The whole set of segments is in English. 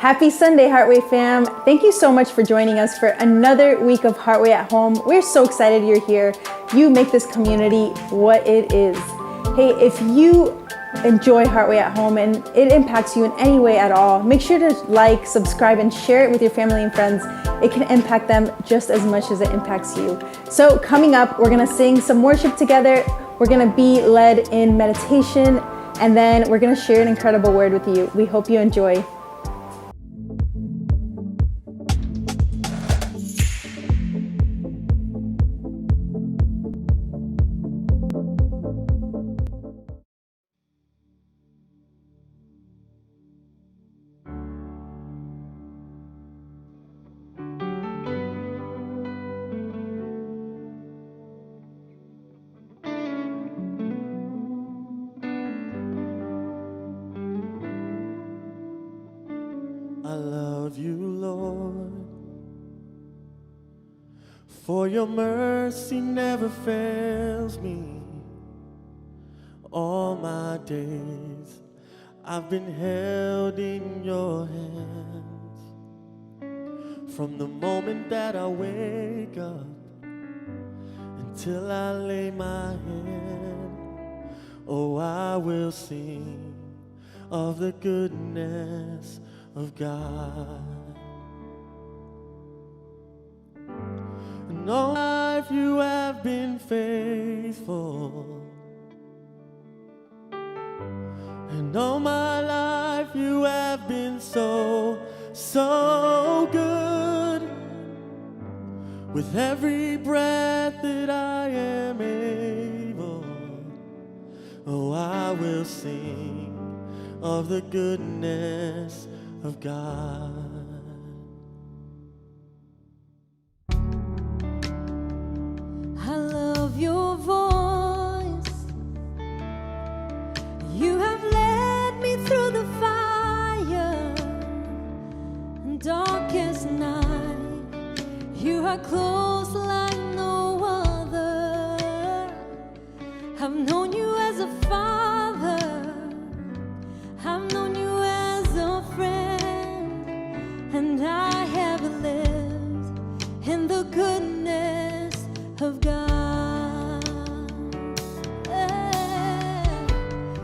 Happy Sunday, Heartway fam. Thank you so much for joining us for another week of Heartway at Home. We're so excited you're here. You make this community what it is. Hey, if you enjoy Heartway at Home and it impacts you in any way at all, make sure to like, subscribe, and share it with your family and friends. It can impact them just as much as it impacts you. So coming up, we're gonna sing some worship together. We're gonna be led in meditation, and then we're gonna share an incredible word with you. We hope you enjoy. I love you, Lord, for your mercy never fails me. All my days I've been held in your hands. From the moment that I wake up until I lay my head, oh, I will sing of the goodness of God. And all my life you have been faithful, and all my life you have been so, so good. With every breath that I am able, oh, I will sing of the goodness of God. I love your voice. You have led me through the fire and darkest night. You are close like no other. I've known you as a father. I've known you as a friend, and I have lived in the goodness of God.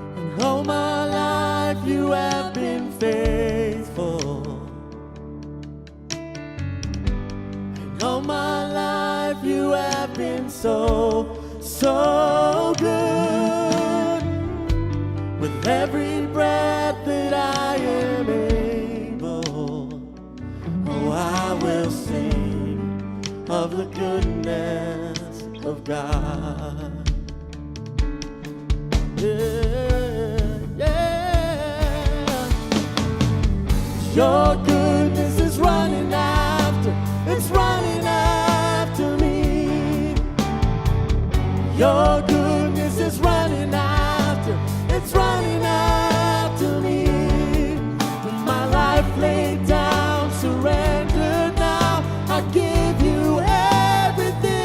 And all my life you have been faithful, and all my life you have been so, so good. With every breath that I am able, oh, I will sing of the goodness of God. Yeah, yeah. Your goodness is running after, it's running after me. Your goodness is running after, it's running after me. With my life laid down, surrendered now, I give you everything.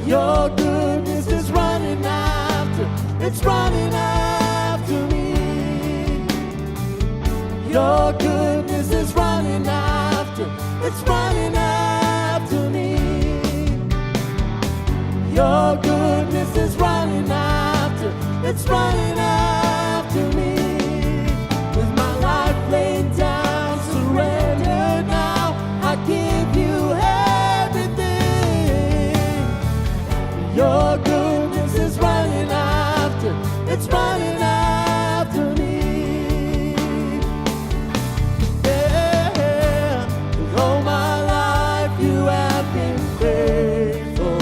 Your goodness is running after, it's running after me. Your goodness is running after, it's running after me. Your goodness is running after, it's running after me. With my life laid down, surrendered now, I give you everything. Your goodness is running after, it's running after me. Yeah, with all my life you have been faithful.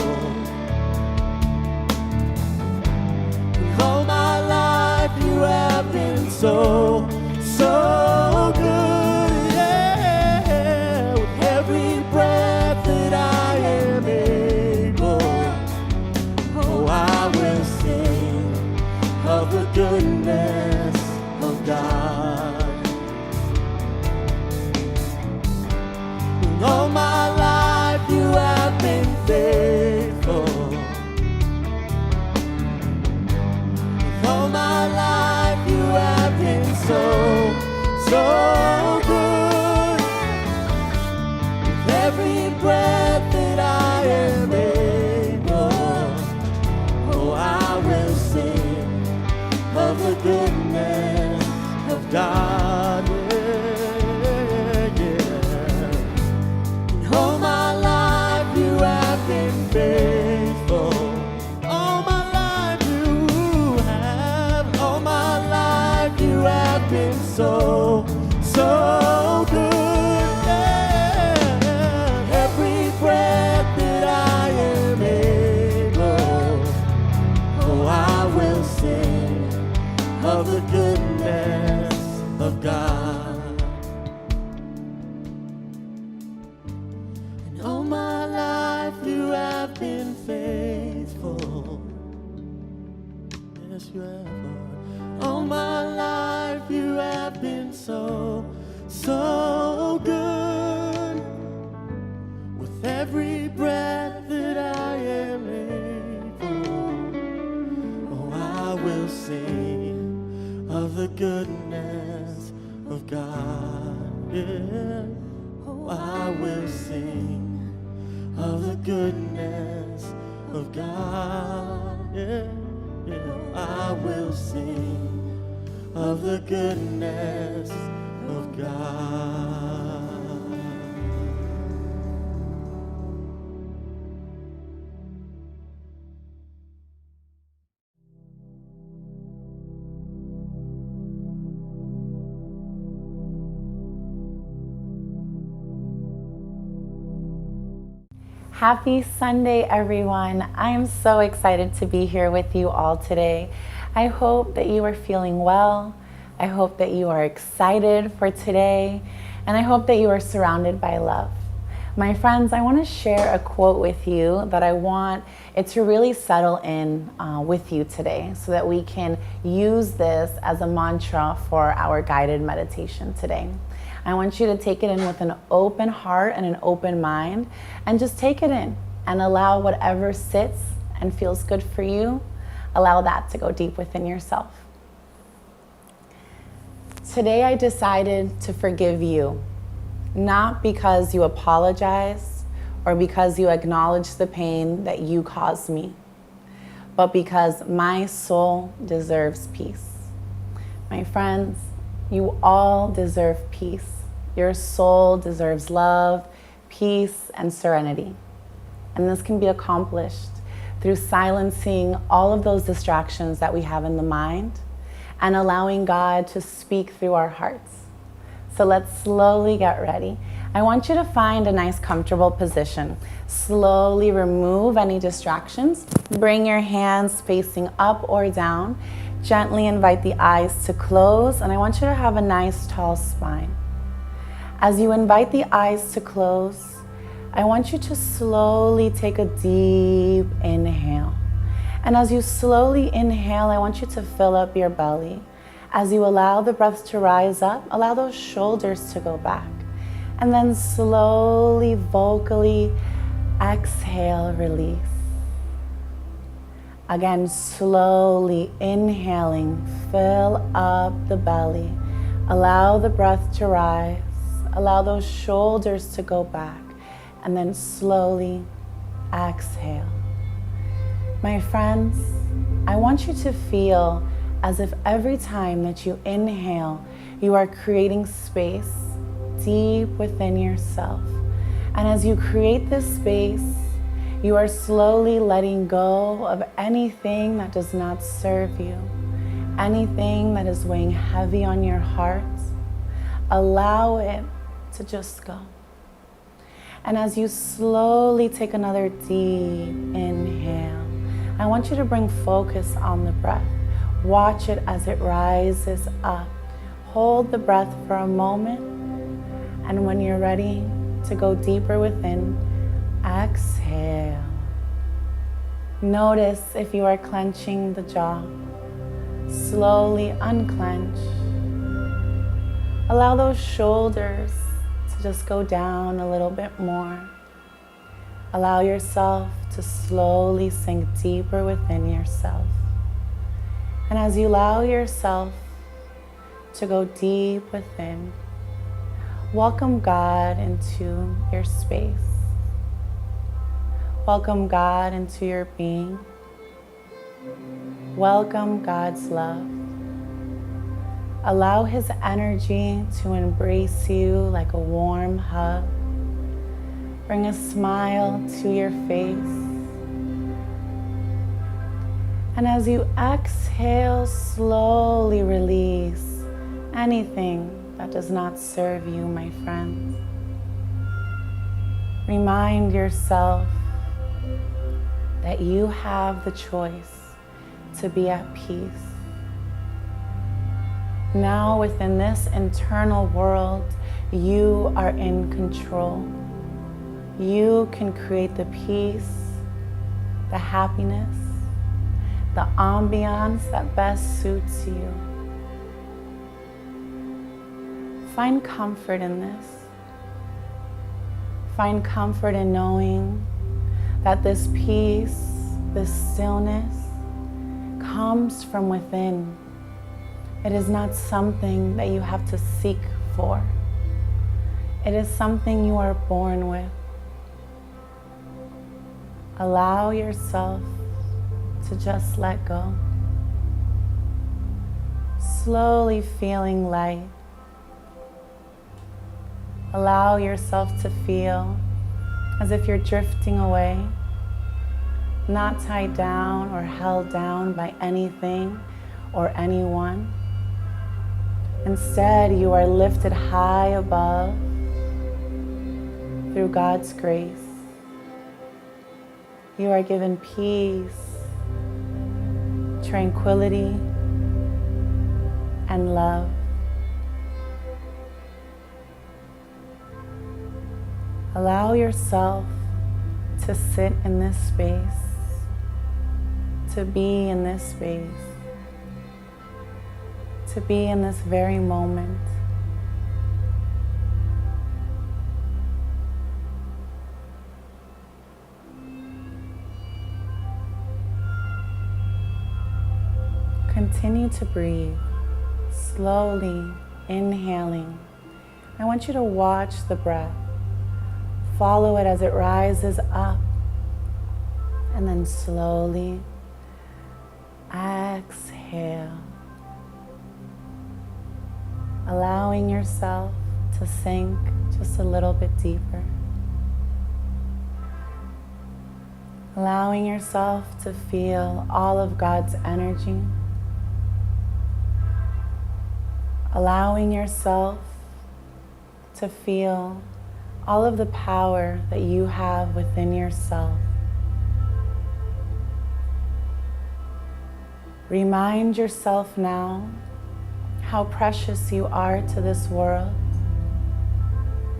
All my life you have been so, so good, yeah. With every breath that I am able, oh, I will sing of the goodness of God. And all my life you have been faithful. All my life you have been so, so been faithful. Yes, you have, Lord. All my life you have been so, so good. With every breath that I am able, oh, I will sing of the goodness of God. Yeah. Oh, I will sing of the goodness of God. Yeah, yeah. I will sing of the goodness of God. Happy Sunday, everyone. I am so excited to be here with you all today. I hope that you are feeling well. I hope that you are excited for today. And I hope that you are surrounded by love. My friends, I want to share a quote with you that I want it to really settle in with you today so that we can use this as a mantra for our guided meditation today. I want you to take it in with an open heart and an open mind, and just take it in and allow whatever sits and feels good for you, allow that to go deep within yourself. Today I decided to forgive you, not because you apologize or because you acknowledge the pain that you caused me, but because my soul deserves peace. My friends, you all deserve peace. Your soul deserves love, peace, and serenity. And this can be accomplished through silencing all of those distractions that we have in the mind and allowing God to speak through our hearts. So let's slowly get ready. I want you to find a nice comfortable position. Slowly remove any distractions. Bring your hands facing up or down. Gently invite the eyes to close, and I want you to have a nice tall spine. As you invite the eyes to close, I want you to slowly take a deep inhale. And as you slowly inhale, I want you to fill up your belly. As you allow the breath to rise up, allow those shoulders to go back. And then slowly, vocally exhale, release. Again, slowly inhaling, fill up the belly. Allow the breath to rise. Allow those shoulders to go back. And then slowly exhale. My friends, I want you to feel as if every time that you inhale, you are creating space deep within yourself. And as you create this space, you are slowly letting go of anything that does not serve you, anything that is weighing heavy on your heart. Allow it to just go. And as you slowly take another deep inhale, I want you to bring focus on the breath. Watch it as it rises up. Hold the breath for a moment, and when you're ready to go deeper within, exhale. Notice if you are clenching the jaw. Slowly unclench. Allow those shoulders to just go down a little bit more. Allow yourself to slowly sink deeper within yourself. And as you allow yourself to go deep within, welcome God into your space. Welcome God into your being. Welcome God's love. Allow His energy to embrace you like a warm hug. Bring a smile to your face. And as you exhale, slowly release anything that does not serve you, my friends. Remind yourself that you have the choice to be at peace. Now within this internal world, you are in control. You can create the peace the happiness, the ambiance that best suits you. Find comfort in this. Find comfort in knowing that this peace, this stillness comes from within. It is not something that you have to seek for. It is something you are born with. Allow yourself to just let go. Slowly feeling light. Allow yourself to feel as if you're drifting away, not tied down or held down by anything or anyone. Instead, you are lifted high above through God's grace. You are given peace, tranquility, and love. Allow yourself to sit in this space, to be in this space, to be in this very moment. Continue to breathe, slowly inhaling. I want you to watch the breath. Follow it as it rises up, and then slowly exhale, allowing yourself to sink just a little bit deeper, allowing yourself to feel all of God's energy, allowing yourself to feel all of the power that you have within yourself. Remind yourself now how precious you are to this world.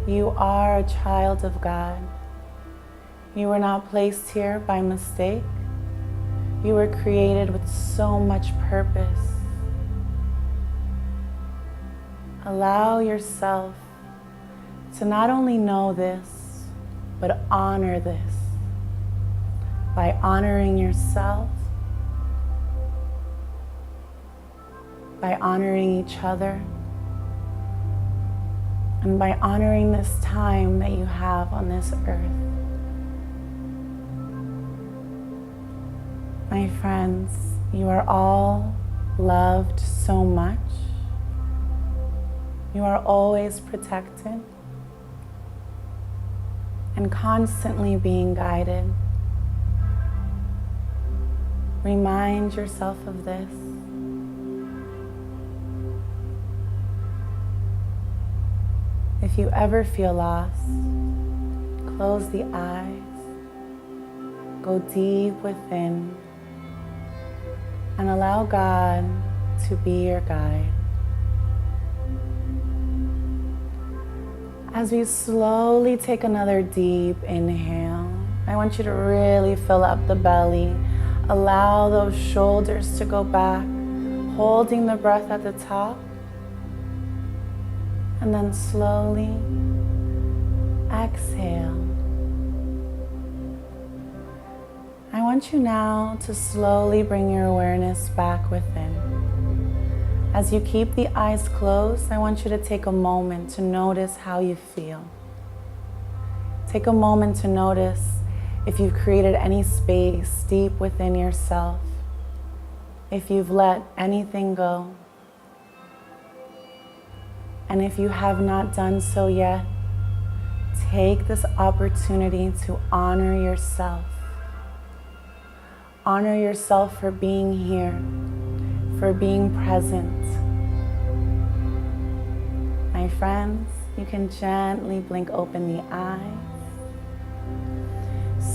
You are a child of God. You were not placed here by mistake. You were created with so much purpose. Allow yourself to not only know this, but honor this by honoring yourself, by honoring each other, and by honoring this time that you have on this earth. My friends, you are all loved so much. You are always protected and constantly being guided. Remind yourself of this. If you ever feel lost, close the eyes, go deep within, and allow God to be your guide. As we slowly take another deep inhale, I want you to really fill up the belly. Allow those shoulders to go back, holding the breath at the top. And then slowly exhale. I want you now to slowly bring your awareness back within. As you keep the eyes closed, I want you to take a moment to notice how you feel. Take a moment to notice if you've created any space deep within yourself, if you've let anything go. And if you have not done so yet, take this opportunity to honor yourself. Honor yourself for being here, for being present. My friends, you can gently blink open the eyes.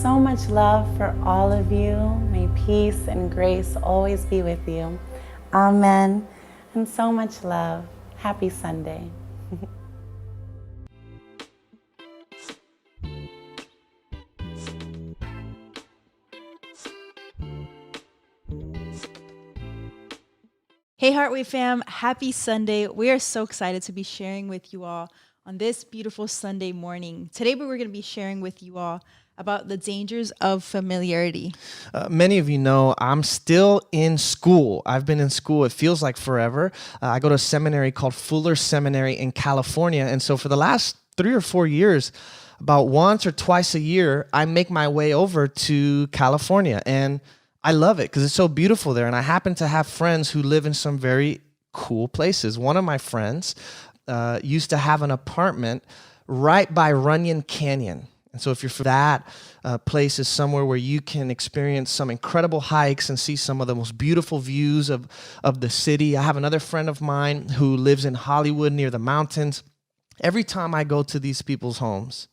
So much love for all of you. May peace and grace always be with you. Amen. And so much love. Happy Sunday. Hey, Heartway fam, happy Sunday. We are so excited to be sharing with you all on this beautiful Sunday morning. Today, we're going to be sharing with you all about the dangers of familiarity. Many of you know I'm still in school. I've been in school, it feels like forever. I go to a seminary called Fuller Seminary in California. And so for the last 3 or 4 years, about once or twice a year, I make my way over to California. And I love it because it's so beautiful there. And I happen to have friends who live in some very cool places. One of my friends used to have an apartment right by Runyon Canyon. And so if you're from that place is somewhere where you can experience some incredible hikes and see some of the most beautiful views of the city. I have another friend of mine who lives in Hollywood near the mountains. Every time I go to these people's homes,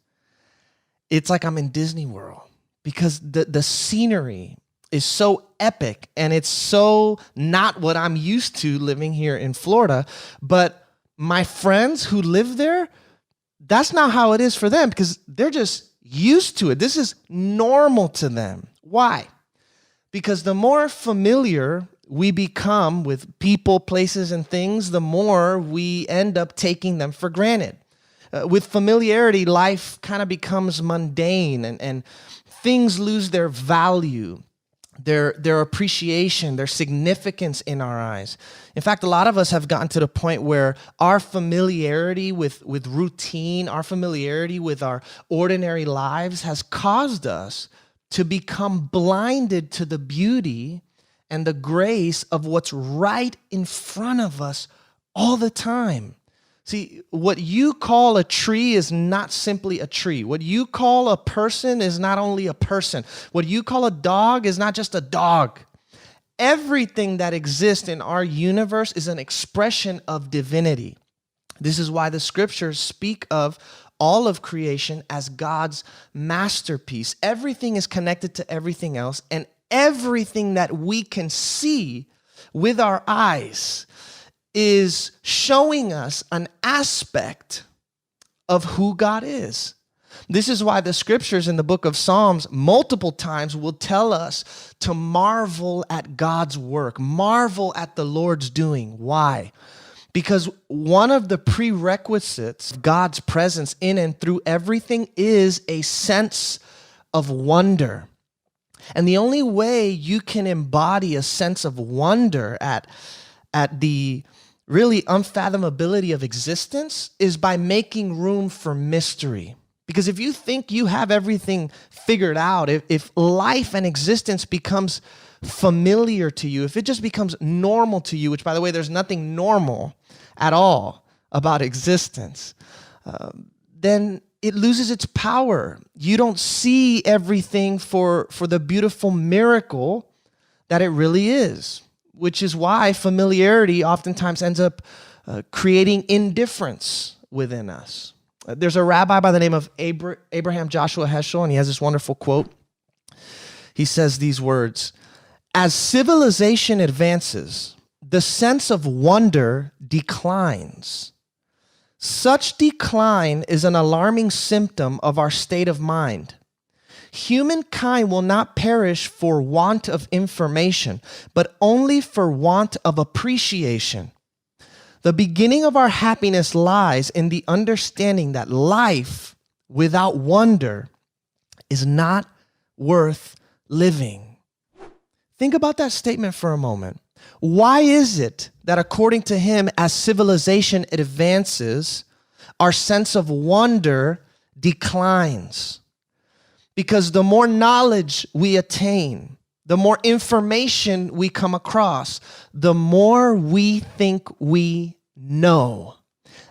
it's like I'm in Disney World because the scenery is so epic and it's so not what I'm used to living here in Florida. But my friends who live there, that's not how it is for them because they're just used to it. This is normal to them. Why? Because the more familiar we become with people, places, and things, the more we end up taking them for granted. With familiarity, life kind of becomes mundane and things lose their value, their appreciation, their significance in our eyes. In fact, a lot of us have gotten to the point where our familiarity with routine, our familiarity with our ordinary lives has caused us to become blinded to the beauty and the grace of what's right in front of us all the time. See, what you call a tree is not simply a tree. What you call a person is not only a person. What you call a dog is not just a dog. Everything that exists in our universe is an expression of divinity. This is why the scriptures speak of all of creation as God's masterpiece. Everything is connected to everything else, and everything that we can see with our eyes is showing us an aspect of who God is. This is why the scriptures in the book of Psalms multiple times will tell us to marvel at God's work, marvel at the Lord's doing. Why? Because one of the prerequisites of God's presence in and through everything is a sense of wonder. And the only way you can embody a sense of wonder at the really unfathomability of existence is by making room for mystery. Because if you think you have everything figured out, if life and existence becomes familiar to you, if it just becomes normal to you, which by the way, there's nothing normal at all about existence, then it loses its power. You don't see everything for the beautiful miracle that it really is. Which is why familiarity oftentimes ends up creating indifference within us. There's a rabbi by the name of Abraham Joshua Heschel, and he has this wonderful quote. He says these words, "As civilization advances, the sense of wonder declines. Such decline is an alarming symptom of our state of mind. Humankind will not perish for want of information, but only for want of appreciation. The beginning of our happiness lies in the understanding that life without wonder is not worth living." Think about that statement for a moment. Why is it that according to him, as civilization advances, our sense of wonder declines? Because the more knowledge we attain, the more information we come across, the more we think we know.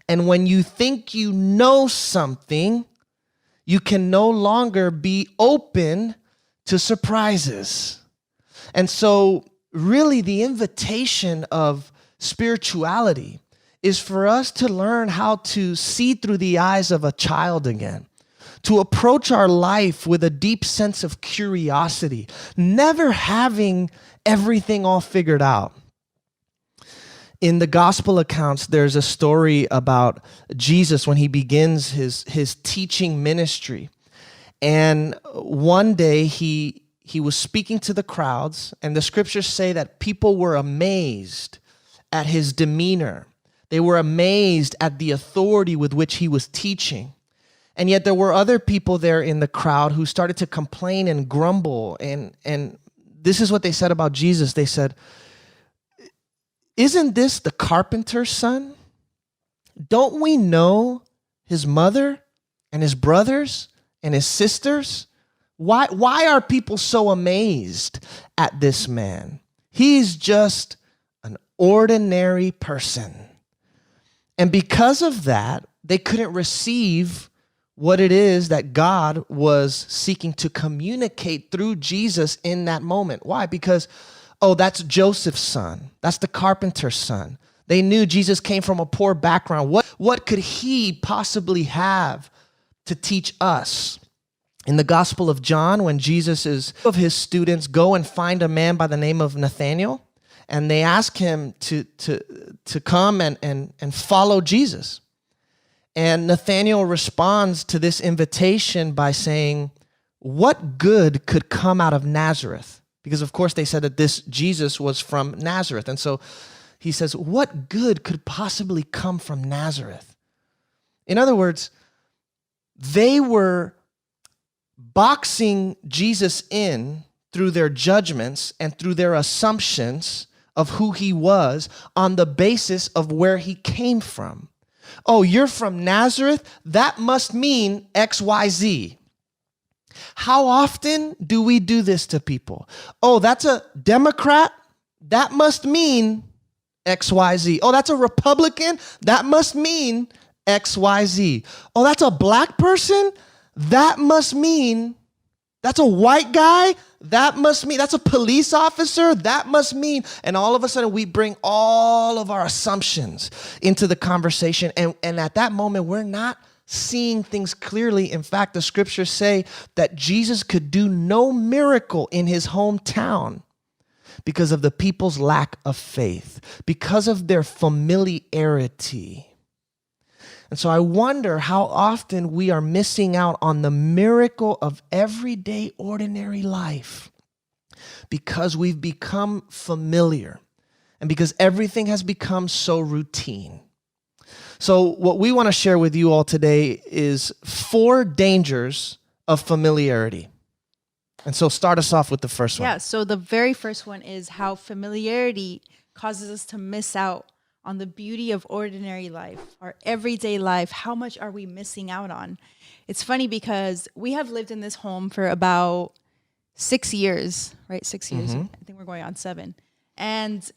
And when you think you know something, you can no longer be open to surprises. And so really the invitation of spirituality is for us to learn how to see through the eyes of a child again, to approach our life with a deep sense of curiosity, never having everything all figured out. In the gospel accounts, there's a story about Jesus when he begins his teaching ministry. And one day he was speaking to the crowds, and the scriptures say that people were amazed at his demeanor. They were amazed at the authority with which he was teaching. And yet there were other people there in the crowd who started to complain and grumble. And this is what they said about Jesus. They said, "Isn't this the carpenter's son? Don't we know his mother and his brothers and his sisters? Why are people so amazed at this man? He's just an ordinary person." And because of that, they couldn't receive what it is that God was seeking to communicate through Jesus in that moment. Why? Because, oh, that's Joseph's son. That's the carpenter's son. They knew Jesus came from a poor background. What could he possibly have to teach us? In the Gospel of John, when Jesus is of his students go and find a man by the name of Nathanael, and they ask him to come and follow Jesus. And Nathanael responds to this invitation by saying, "What good could come out of Nazareth?" Because of course they said that this Jesus was from Nazareth. And so he says, what good could possibly come from Nazareth? In other words, they were boxing Jesus in through their judgments and through their assumptions of who he was on the basis of where he came from. Oh, you're from Nazareth? That must mean XYZ. How often do we do this to people? Oh, that's a Democrat? That must mean XYZ. Oh, that's a Republican? That must mean XYZ. Oh, that's a black person? That must mean, that's a white guy? That must mean, that's a police officer? That must mean, and all of a sudden we bring all of our assumptions into the conversation. And at that moment, we're not seeing things clearly. In fact, the scriptures say that Jesus could do no miracle in his hometown because of the people's lack of faith, because of their familiarity. And so I wonder how often we are missing out on the miracle of everyday, ordinary life because we've become familiar and because everything has become so routine. So what we want to share with you all today is 4 dangers of familiarity. And so start us off with the first one. Yeah, so the very first one is how familiarity causes us to miss out on the beauty of ordinary life, our everyday life. How much are we missing out on? It's funny because we have lived in this home for about 6 years, right? 6 years. I think we're going on 7. And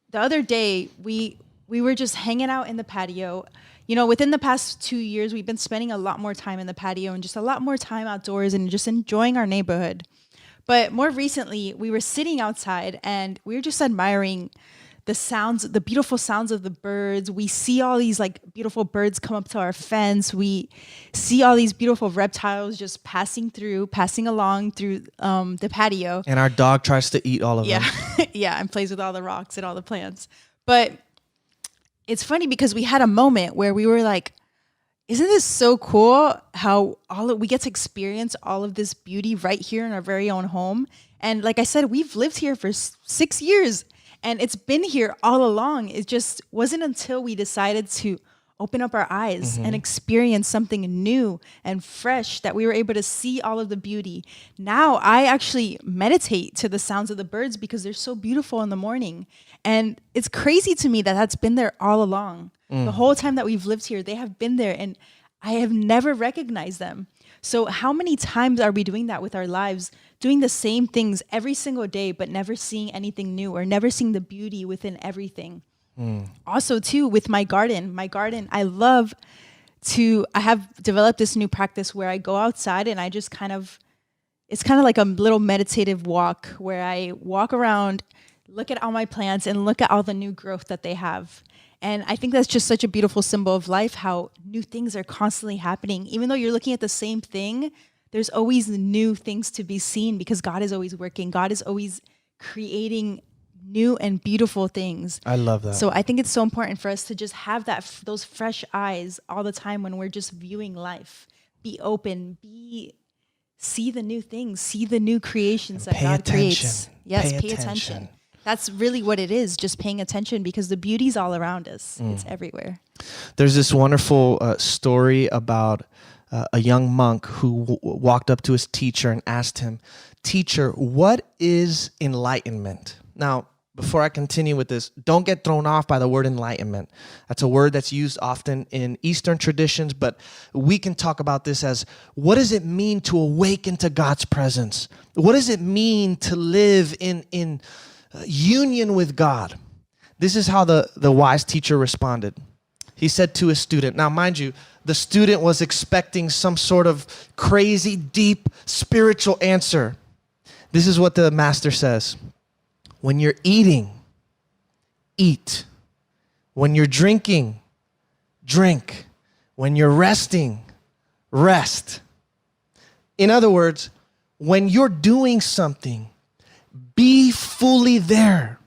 the other day, we were just hanging out in the patio. You know, within the past 2 years, we've been spending a lot more time in the patio and just a lot more time outdoors and just enjoying our neighborhood. But more recently, we were sitting outside and we were just admiring the sounds, the beautiful sounds of the birds. We see all these like beautiful birds come up to our fence. We see all these beautiful reptiles just passing along through the patio. And our dog tries to eat all of them. Yeah, and plays with all the rocks and all the plants. But it's funny because we had a moment where we were like, isn't this so cool how we get to experience all of this beauty right here in our very own home? And like I said, we've lived here for 6 years. And it's been here all along. It just wasn't until we decided to open up our eyes and experience something new and fresh that we were able to see all of the beauty. Now I actually meditate to the sounds of the birds because they're so beautiful in the morning. And it's crazy to me that that's been there all along. The whole time that we've lived here, they have been there and I have never recognized them. So how many times are we doing that with our lives, doing the same things every single day, but never seeing anything new or never seeing the beauty within everything? Also, too, with my garden, I have developed this new practice where I go outside and I just it's kind of like a little meditative walk where I walk around, look at all my plants and look at all the new growth that they have. And I think that's just such a beautiful symbol of life, how new things are constantly happening. Even though you're looking at the same thing, there's always new things to be seen because God is always working. God is always creating new and beautiful things. I love that. So I think it's so important for us to just have those fresh eyes all the time when we're just viewing life. Be open, see the new things, see the new creations that God creates. Yes, pay attention. That's really what it is, just paying attention, because the beauty's all around us. It's everywhere. There's this wonderful story about a young monk who walked up to his teacher and asked him, "Teacher, what is enlightenment?" Now, before I continue with this, don't get thrown off by the word enlightenment. That's a word that's used often in Eastern traditions, but we can talk about this as, what does it mean to awaken to God's presence? What does it mean to live in union with God? This is how the wise teacher responded. He said to his student, now mind you, the student was expecting some sort of crazy, deep, spiritual answer. This is what the master says. When you're eating, eat. When you're drinking, drink. When you're resting, rest. In other words, when you're doing something, be fully there.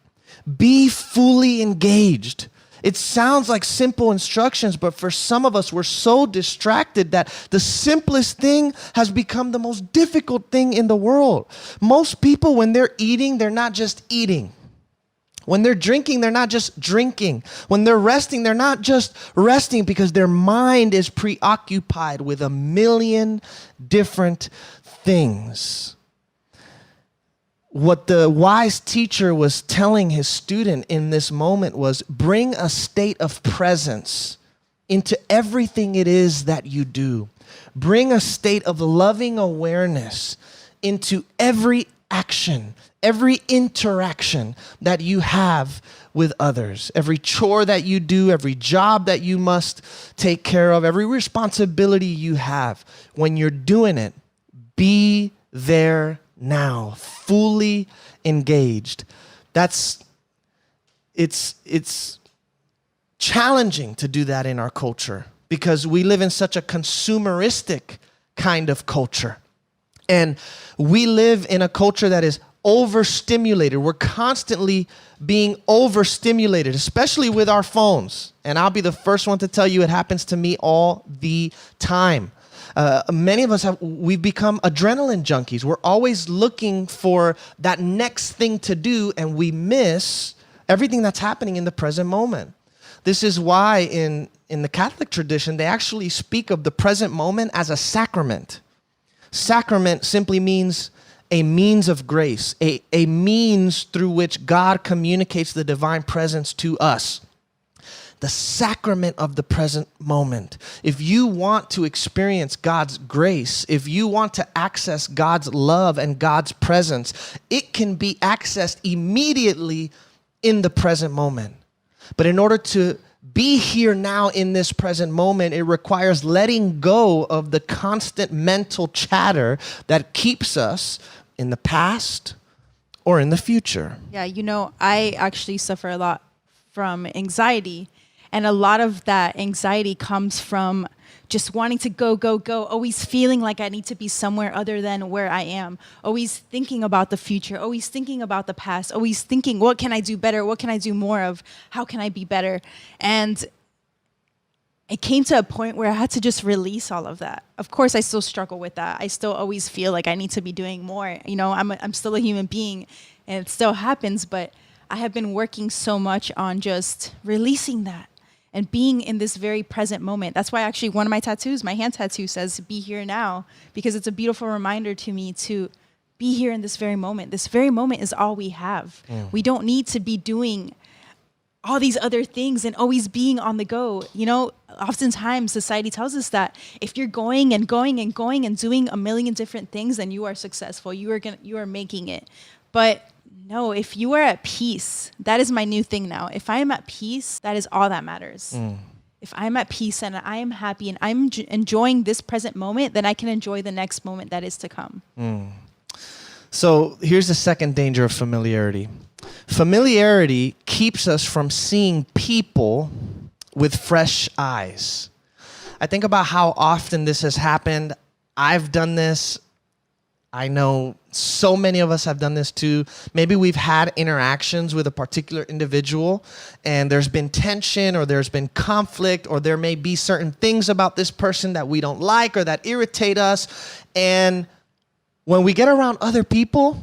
Be fully engaged. It sounds like simple instructions, but for some of us, we're so distracted that the simplest thing has become the most difficult thing in the world. Most people, when they're eating, they're not just eating. When they're drinking, they're not just drinking. When they're resting, they're not just resting because their mind is preoccupied with a million different things. What the wise teacher was telling his student in this moment was, bring a state of presence into everything it is that you do. Bring a state of loving awareness into every action, every interaction that you have with others, every chore that you do, every job that you must take care of, every responsibility you have. When you're doing it, be there now, fully engaged. It's challenging to do that in our culture because we live in such a consumeristic kind of culture. And we live in a culture that is overstimulated. We're constantly being overstimulated, especially with our phones. And I'll be the first one to tell you it happens to me all the time. Many of us we've become adrenaline junkies. We're always looking for that next thing to do, and we miss everything that's happening in the present moment. This is why in the Catholic tradition, they actually speak of the present moment as a sacrament. Sacrament simply means a means of grace, a means through which God communicates the divine presence to us. The sacrament of the present moment. If you want to experience God's grace, if you want to access God's love and God's presence, it can be accessed immediately in the present moment. But in order to be here now in this present moment, it requires letting go of the constant mental chatter that keeps us in the past or in the future. Yeah, I actually suffer a lot from anxiety. And a lot of that anxiety comes from just wanting to go, always feeling like I need to be somewhere other than where I am, always thinking about the future, always thinking about the past, always thinking, what can I do better? What can I do more of? How can I be better? And it came to a point where I had to just release all of that. Of course, I still struggle with that. I still always feel like I need to be doing more. I'm still a human being, and it still happens, but I have been working so much on just releasing that and being in this very present moment. That's why actually one of my tattoos, my hand tattoo, says be here now, because it's a beautiful reminder to me to be here in this very moment. This very moment is all we have. We don't need to be doing all these other things and always being on the go. Oftentimes society tells us that if you're going and going and going and doing a million different things, then you are successful. You are making it. But no, if you are at peace, that is my new thing now. If I am at peace, that is all that matters. If I'm at peace and I am happy and I'm enjoying this present moment, then I can enjoy the next moment that is to come. So here's the second danger of familiarity. Familiarity keeps us from seeing people with fresh eyes. I think about how often this has happened. I've done this. I know so many of us have done this too. Maybe we've had interactions with a particular individual and there's been tension or there's been conflict, or there may be certain things about this person that we don't like or that irritate us. And when we get around other people,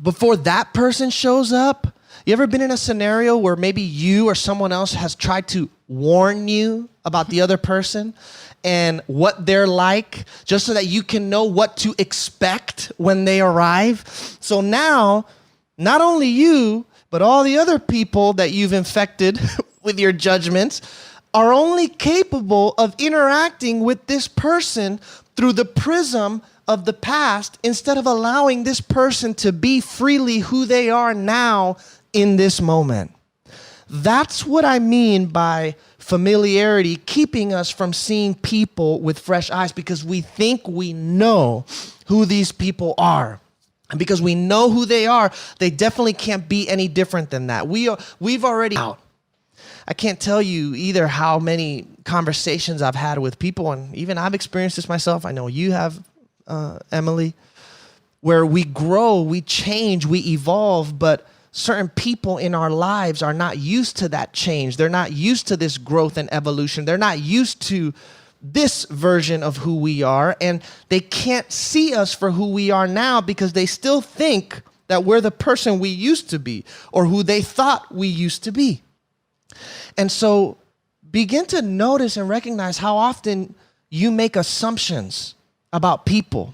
before that person shows up, You ever been in a scenario where maybe you or someone else has tried to warn you about the other person and what they're like, just so that you can know what to expect when they arrive? So now, not only you, but all the other people that you've infected with your judgments are only capable of interacting with this person through the prism of the past, instead of allowing this person to be freely who they are now in this moment. That's what I mean by familiarity keeping us from seeing people with fresh eyes, because we think we know who these people are. And because we know who they are, they definitely can't be any different than that. We've already out. I can't tell you either how many conversations I've had with people, and even I've experienced this myself. I know you have, Emily, where we grow, we change, we evolve, but certain people in our lives are not used to that change. They're not used to this growth and evolution. They're not used to this version of who we are, and they can't see us for who we are now because they still think that we're the person we used to be or who they thought we used to be. And so begin to notice and recognize how often you make assumptions about people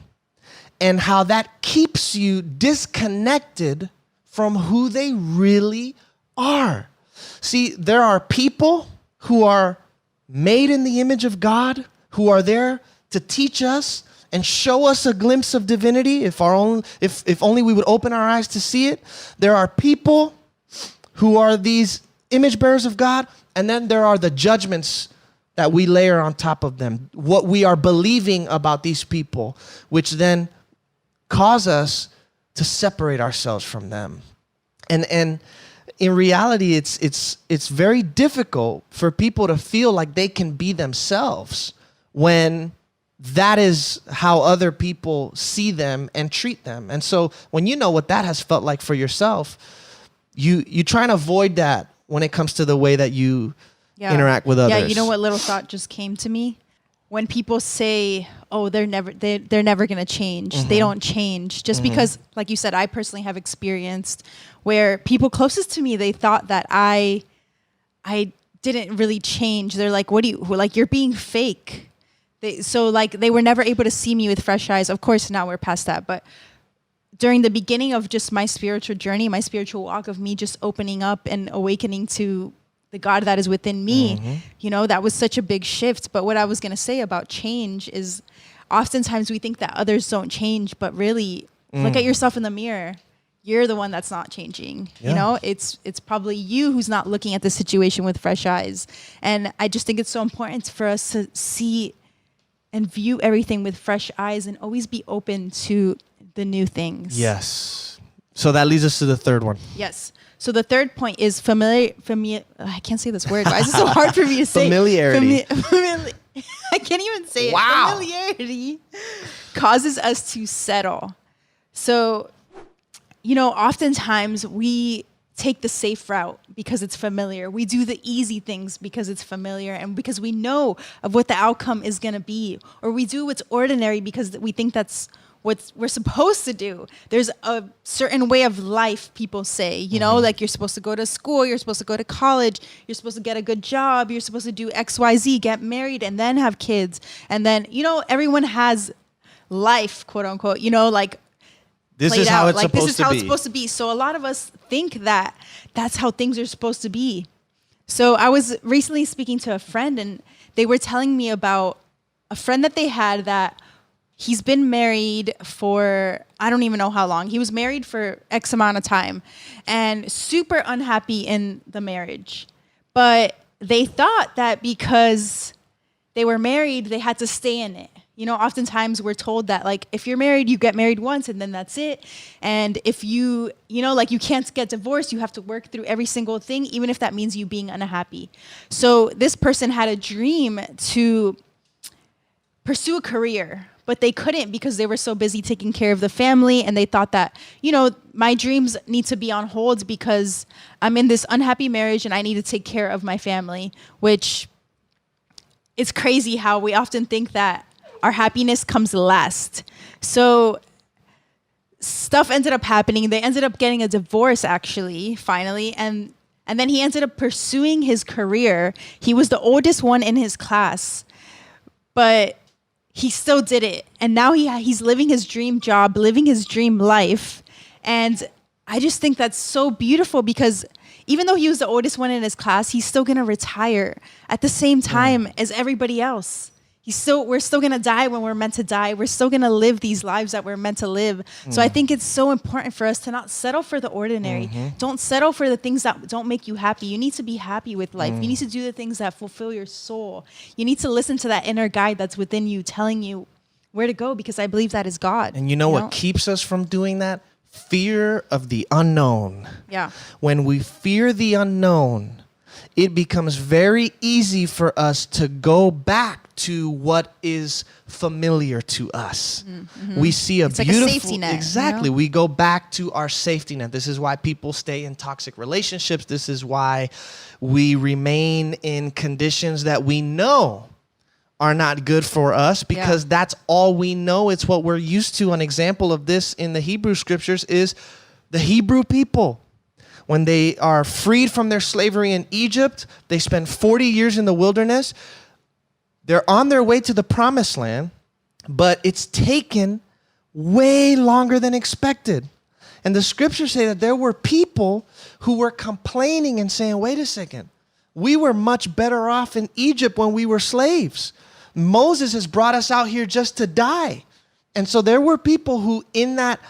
and how that keeps you disconnected from who they really are. See, there are people who are made in the image of God, who are there to teach us and show us a glimpse of divinity if only we would open our eyes to see it. There are people who are these image bearers of God, and then there are the judgments that we layer on top of them, what we are believing about these people, which then cause us to separate ourselves from them. And in reality, it's very difficult for people to feel like they can be themselves when that is how other people see them and treat them. And so when you know what that has felt like for yourself, you try and avoid that when it comes to the way that you interact with others. Yeah, you know what little thought just came to me? When people say, oh, they're never going to change. Mm-hmm. They don't change. Just because, like you said, I personally have experienced where people closest to me, they thought that I didn't really change. They're like, you're being fake. They were never able to see me with fresh eyes. Of course, now we're past that. But during the beginning of just my spiritual journey, my spiritual walk of me just opening up and awakening to the God that is within me, that was such a big shift. But what I was going to say about change is oftentimes we think that others don't change, but really look at yourself in the mirror. You're the one that's not changing. Yeah. It's probably you who's not looking at the situation with fresh eyes. And I just think it's so important for us to see and view everything with fresh eyes and always be open to the new things. Yes. So that leads us to the third one. Yes. So the third point is I can't say this word. Why is it so hard for me to say? Familiarity. I can't even say it. Wow. Familiarity causes us to settle. So, oftentimes we take the safe route because it's familiar. We do the easy things because it's familiar and because we know of what the outcome is going to be. Or we do what's ordinary because we think that's what we're supposed to do. There's a certain way of life, people say, like you're supposed to go to school, you're supposed to go to college, you're supposed to get a good job, you're supposed to do XYZ, get married, and then have kids. And then, everyone has life, quote unquote, this is how it's supposed to be. This is how it's supposed to be. So a lot of us think that that's how things are supposed to be. So I was recently speaking to a friend, and they were telling me about a friend that they had that he's been married for, I don't even know how long. He was married for X amount of time and super unhappy in the marriage. But they thought that because they were married, they had to stay in it. Oftentimes we're told that, if you're married, you get married once and then that's it. And if you can't get divorced, you have to work through every single thing, even if that means you being unhappy. So this person had a dream to pursue a career, but they couldn't because they were so busy taking care of the family. And they thought that, my dreams need to be on hold because I'm in this unhappy marriage and I need to take care of my family, which it's crazy how we often think that our happiness comes last. So stuff ended up happening. They ended up getting a divorce, actually, finally. And then he ended up pursuing his career. He was the oldest one in his class, but he still did it. And now he's living his dream job, living his dream life. And I just think that's so beautiful, because even though he was the oldest one in his class, he's still gonna retire at the same time as everybody else. We're still gonna die when we're meant to die. We're still gonna live these lives that we're meant to live. So I think it's so important for us to not settle for the ordinary. Don't settle for the things that don't make you happy. You need to be happy with life. You need to do the things that fulfill your soul. You need to listen to that inner guide that's within you, telling you where to go, because I believe that is God. And you know what keeps us from doing that? Fear of the unknown. Yeah. When we fear the unknown, it becomes very easy for us to go back to what is familiar to us. We see It's like a beautiful safety net, exactly. you know? We go back to our safety net. This is why people stay in toxic relationships. This is why we remain in conditions that we know are not good for us, because that's all we know. It's what we're used to. An example of this in the Hebrew scriptures is the Hebrew people. When they are freed from their slavery in Egypt, they spend 40 years in the wilderness. They're on their way to the promised land, but it's taken way longer than expected. And the scriptures say that there were people who were complaining and saying, wait a second, we were much better off in Egypt when we were slaves. Moses has brought us out here just to die. And so there were people who in that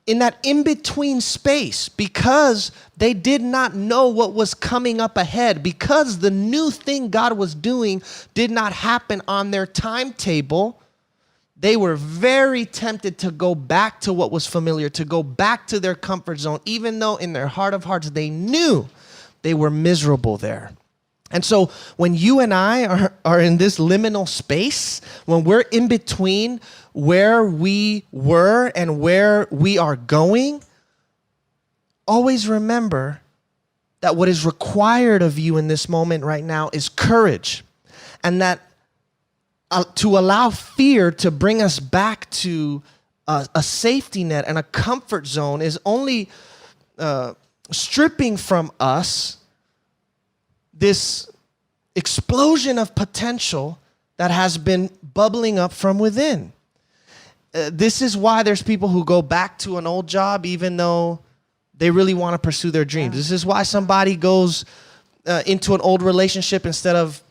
in-between space, because they did not know what was coming up ahead, because the new thing God was doing did not happen on their timetable, they were very tempted to go back to what was familiar, to go back to their comfort zone, even though in their heart of hearts they knew they were miserable there. And so when you and I are in this liminal space, when we're in between where we were and where we are going, always remember that what is required of you in this moment right now is courage. And that to allow fear to bring us back to a safety net and a comfort zone is only stripping from us this explosion of potential that has been bubbling up from within. This is why there's people who go back to an old job even though they really want to pursue their dreams. This is why somebody goes into an old relationship instead of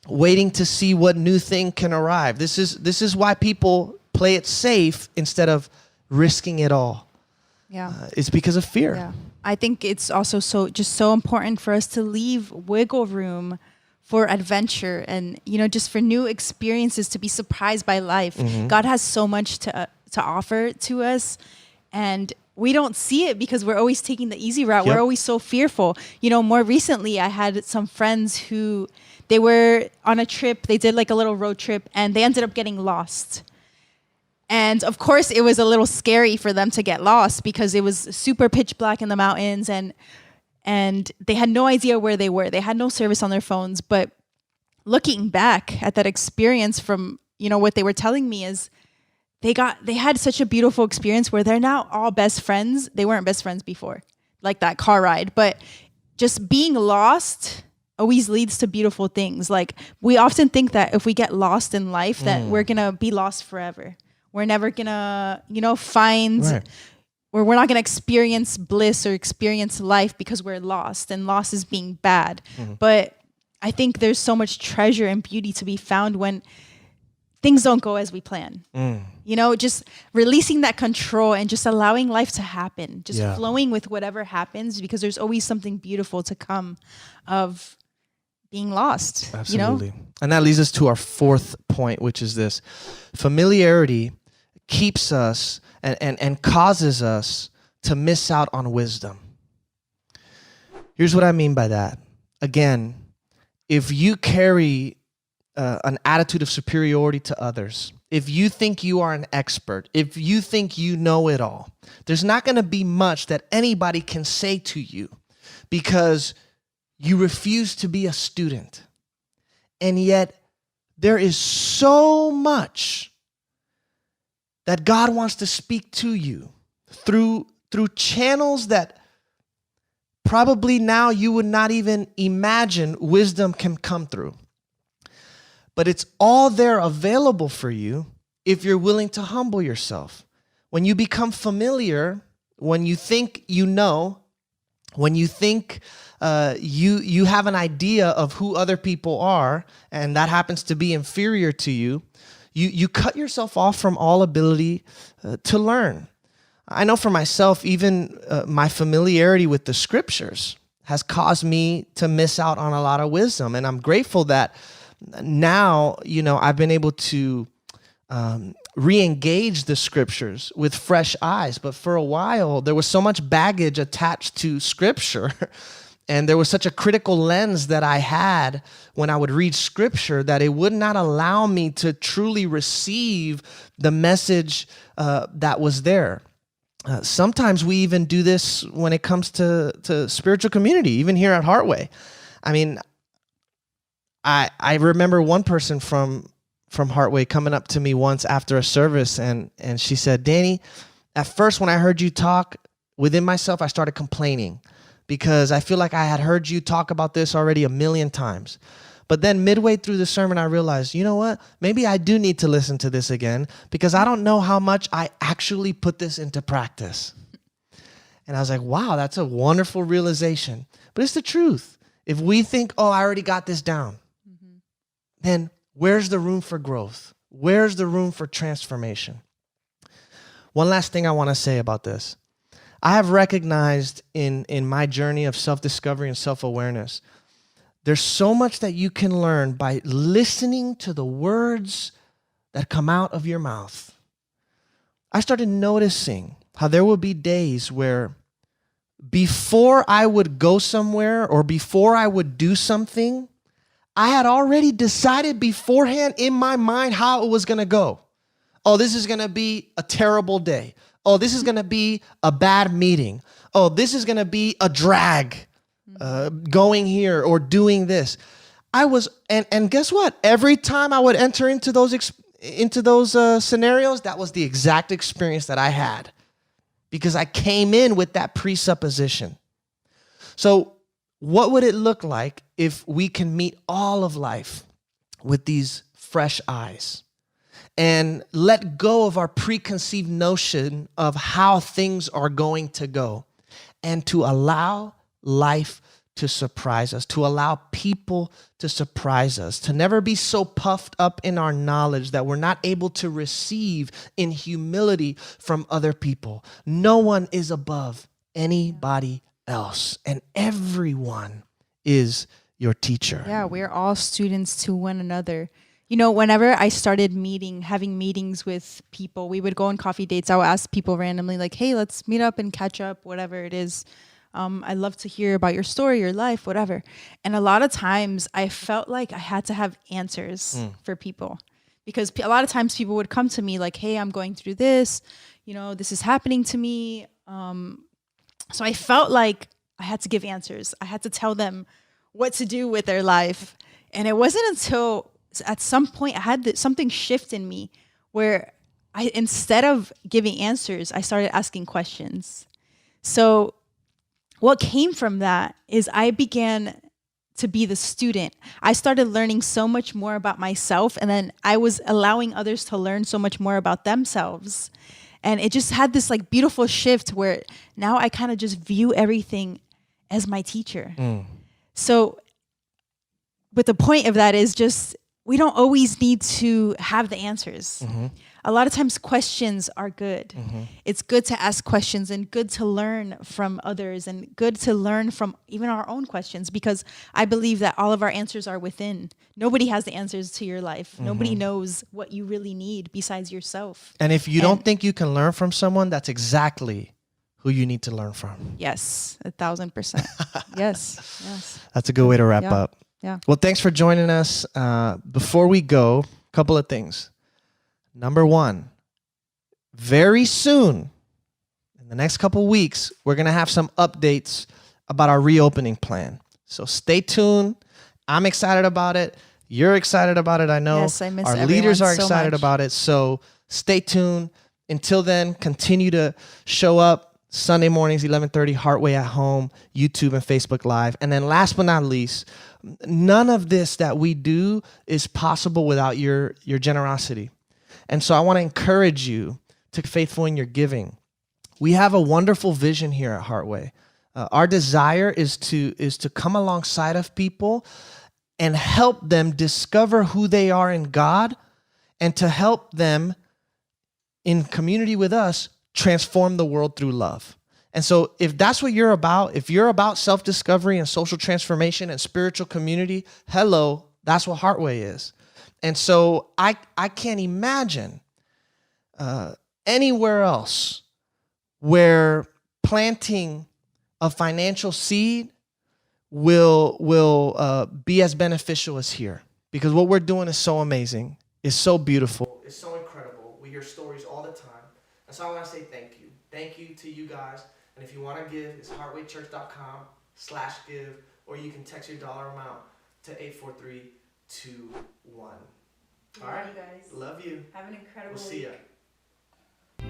waiting to see what new thing can arrive. This is why people play it safe instead of risking it all. It's because of fear. Yeah. I think it's also so important for us to leave wiggle room for adventure and, just for new experiences, to be surprised by life. God has so much to offer to us, and we don't see it because we're always taking the easy route. We're always so fearful. More recently, I had some friends who, they were on a trip. They did like a little road trip, and they ended up getting lost. And of course, it was a little scary for them to get lost because it was super pitch black in the mountains, and they had no idea where they were. They had no service on their phones. But looking back at that experience from, what they were telling me is they had such a beautiful experience where they're now all best friends. They weren't best friends before, like that car ride. But just being lost always leads to beautiful things. Like, we often think that if we get lost in life, that we're going to be lost forever. We're never going to, find... Right. Or we're not going to experience bliss or experience life because we're lost, and loss is being bad. But I think there's so much treasure and beauty to be found when things don't go as we plan. Just releasing that control and just allowing life to happen, just flowing with whatever happens, because there's always something beautiful to come of being lost. Absolutely. And that leads us to our fourth point, which is this: familiarity keeps us and causes us to miss out on wisdom. Here's what I mean by that. Again, if you carry an attitude of superiority to others, if you think you are an expert, if you think you know it all, there's not going to be much that anybody can say to you because you refuse to be a student. And yet, there is so much that God wants to speak to you through channels that probably now you would not even imagine wisdom can come through. But it's all there available for you if you're willing to humble yourself. When you become familiar, when you think you know, when you think you have an idea of who other people are, and that happens to be inferior to you, you cut yourself off from all ability to learn. I know for myself, even my familiarity with the scriptures has caused me to miss out on a lot of wisdom. And I'm grateful that now, I've been able to re-engage the scriptures with fresh eyes. But for a while, there was so much baggage attached to scripture. And there was such a critical lens that I had when I would read scripture that it would not allow me to truly receive the message that was there. Sometimes we even do this when it comes to spiritual community, even here at Heartway. I mean, I remember one person from Heartway coming up to me once after a service, and she said, Danny, at first when I heard you talk, within myself, I started complaining because I feel like I had heard you talk about this already a million times. But then midway through the sermon, I realized, you know what? Maybe I do need to listen to this again because I don't know how much I actually put this into practice. And I was like, wow, that's a wonderful realization. But it's the truth. If we think, oh, I already got this down, then where's the room for growth? Where's the room for transformation? One last thing I want to say about this. I have recognized in my journey of self-discovery and self-awareness, there's so much that you can learn by listening to the words that come out of your mouth. I started noticing how there would be days where before I would go somewhere or before I would do something, I had already decided beforehand in my mind how it was going to go. Oh, this is going to be a terrible day. Oh, this is going to be a bad meeting. Oh, this is going to be a drag going here or doing this. And guess what? Every time I would enter into those scenarios, that was the exact experience that I had because I came in with that presupposition. So what would it look like if we can meet all of life with these fresh eyes and let go of our preconceived notion of how things are going to go and to allow life to surprise us, to allow people to surprise us, to never be so puffed up in our knowledge that we're not able to receive in humility from other people. No one is above anybody else, and everyone is your teacher. Yeah, we're all students to one another. Whenever I started having meetings with people, we would go on coffee dates. I would ask people randomly, like, hey, let's meet up and catch up, whatever it is. I'd love to hear about your story, your life, whatever. And a lot of times I felt like I had to have answers for people because a lot of times people would come to me like, hey, I'm going through this, this is happening to me. So I felt like I had to give answers. I had to tell them what to do with their life. And it wasn't until at some point I had something shift in me where instead of giving answers, I started asking questions. So what came from that is I began to be the student. I started learning so much more about myself, and then I was allowing others to learn so much more about themselves. And it just had this like beautiful shift where now I kind of just view everything as my teacher. So, but the point of that is just, we don't always need to have the answers. A lot of times questions are good. It's good to ask questions and good to learn from others and good to learn from even our own questions, because I believe that all of our answers are within. Nobody has the answers to your life. Nobody knows what you really need besides yourself. And if you don't think you can learn from someone, that's exactly who you need to learn from. Yes, 1,000%. Yes. That's a good way to wrap up. Yeah. Well, thanks for joining us. Before we go, a couple of things. Number one, very soon, in the next couple of weeks, we're going to have some updates about our reopening plan. So stay tuned. I'm excited about it. You're excited about it, I know. Yes, I miss our everyone leaders are so excited much. about it. So stay tuned. Until then, continue to show up Sunday mornings, 11:30, Heartway at Home, YouTube and Facebook Live. And then last but not least, none of this that we do is possible without your generosity. And so I want to encourage you to be faithful in your giving. We have a wonderful vision here at Heartway. Our desire is to come alongside of people and help them discover who they are in God, and to help them in community with us transform the world through love. And so if that's what you're about, if you're about self-discovery and social transformation and spiritual community, hello, that's what Heartway is. And so I can't imagine anywhere else where planting a financial seed will be as beneficial as here, because what we're doing is so amazing. It's so beautiful. It's so incredible. We hear stories all the time. And so I want to say thank you. Thank you to you guys. And if you want to give, it's heartwaychurch.com/give, or you can text your dollar amount to 84321. All right, you guys. Love you. Have an incredible We'll see week. ya.